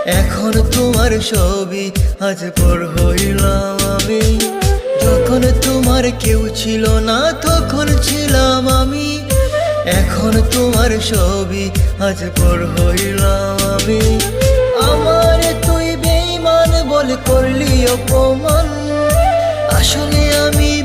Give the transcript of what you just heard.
এখন তোমার ছবি আজ পর হইলাম আমি। যখন তোমার কেউ ছিল না তখন ছিলাম আমি। এখন তোমার ছবি আজ পর হইলাম আমি। আমার তুই বেঈমান বলে করলি অপমান, আসলে আমি